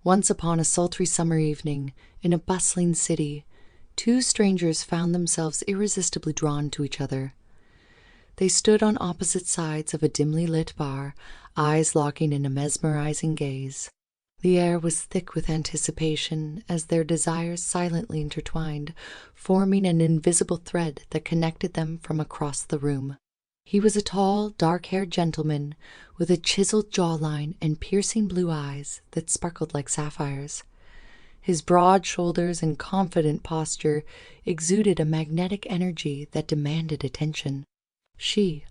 Once upon a sultry summer evening, in a bustling city, two strangers found themselves irresistibly drawn to each other. They stood on opposite sides of a dimly lit bar, eyes locking in a mesmerizing gaze. The air was thick with anticipation as their desires silently intertwined, forming an invisible thread that connected them from across the room. He was a tall, dark-haired gentleman with a chiseled jawline and piercing blue eyes that sparkled like sapphires. His broad shoulders and confident posture exuded a magnetic energy that demanded attention. She,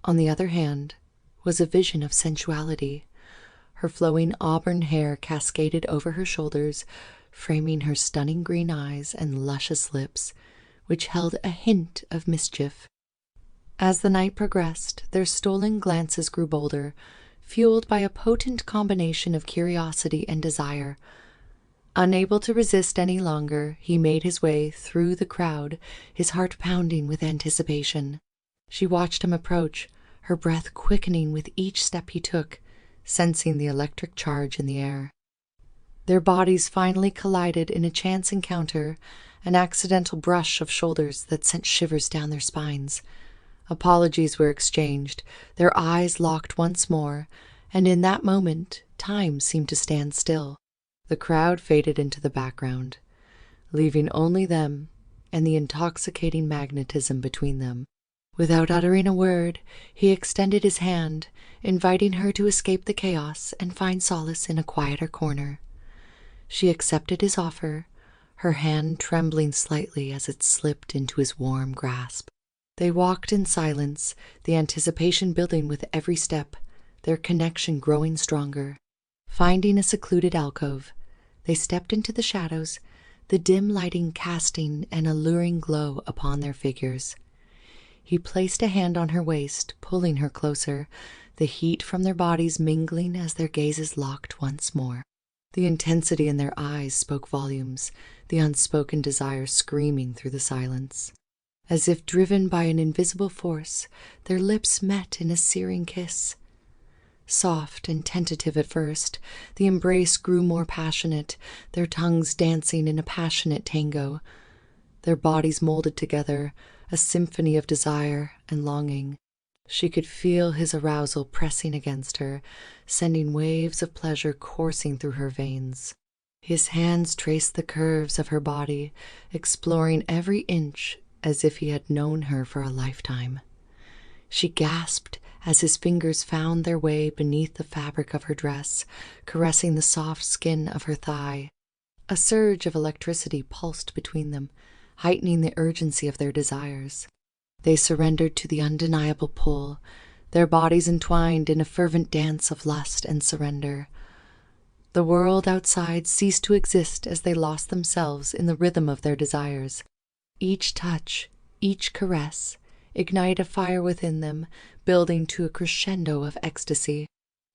on the other hand, was a vision of sensuality. Her flowing auburn hair cascaded over her shoulders, framing her stunning green eyes and luscious lips, which held a hint of mischief. As the night progressed, their stolen glances grew bolder, fueled by a potent combination of curiosity and desire. Unable to resist any longer, he made his way through the crowd, his heart pounding with anticipation. She watched him approach, her breath quickening with each step he took, sensing the electric charge in the air. Their bodies finally collided in a chance encounter, an accidental brush of shoulders that sent shivers down their spines. Apologies were exchanged, their eyes locked once more, and in that moment time seemed to stand still. The crowd faded into the background, leaving only them and the intoxicating magnetism between them. Without uttering a word, he extended his hand, inviting her to escape the chaos and find solace in a quieter corner. She accepted his offer, her hand trembling slightly as it slipped into his warm grasp. They walked in silence, the anticipation building with every step, their connection growing stronger. Finding a secluded alcove, they stepped into the shadows, the dim lighting casting an alluring glow upon their figures. He placed a hand on her waist, pulling her closer, the heat from their bodies mingling as their gazes locked once more. The intensity in their eyes spoke volumes, the unspoken desire screaming through the silence. As if driven by an invisible force, their lips met in a searing kiss. Soft and tentative at first, the embrace grew more passionate, their tongues dancing in a passionate tango. Their bodies molded together, a symphony of desire and longing. She could feel his arousal pressing against her, sending waves of pleasure coursing through her veins. His hands traced the curves of her body, exploring every inch as if he had known her for a lifetime. She gasped as his fingers found their way beneath the fabric of her dress, caressing the soft skin of her thigh. A surge of electricity pulsed between them, heightening the urgency of their desires. They surrendered to the undeniable pull, their bodies entwined in a fervent dance of lust and surrender. The world outside ceased to exist as they lost themselves in the rhythm of their desires. Each touch, each caress, ignited a fire within them, building to a crescendo of ecstasy.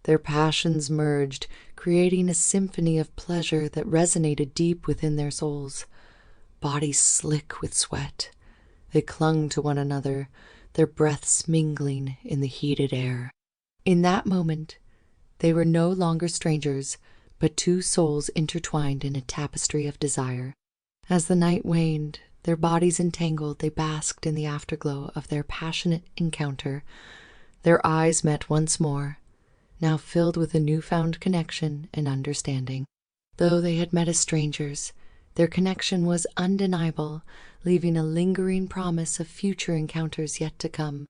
Their passions merged, creating a symphony of pleasure that resonated deep within their souls. Bodies slick with sweat, they clung to one another, their breaths mingling in the heated air. In that moment, they were no longer strangers, but two souls intertwined in a tapestry of desire. As the night waned, their bodies entangled, they basked in the afterglow of their passionate encounter. Their eyes met once more, now filled with a newfound connection and understanding. Though they had met as strangers, their connection was undeniable, leaving a lingering promise of future encounters yet to come.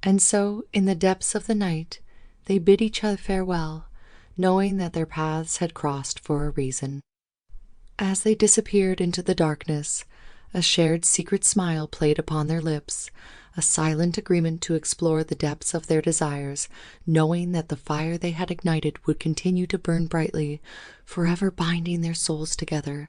And so, in the depths of the night, they bid each other farewell, knowing that their paths had crossed for a reason. As they disappeared into the darkness, a shared secret smile played upon their lips, a silent agreement to explore the depths of their desires, knowing that the fire they had ignited would continue to burn brightly, forever binding their souls together.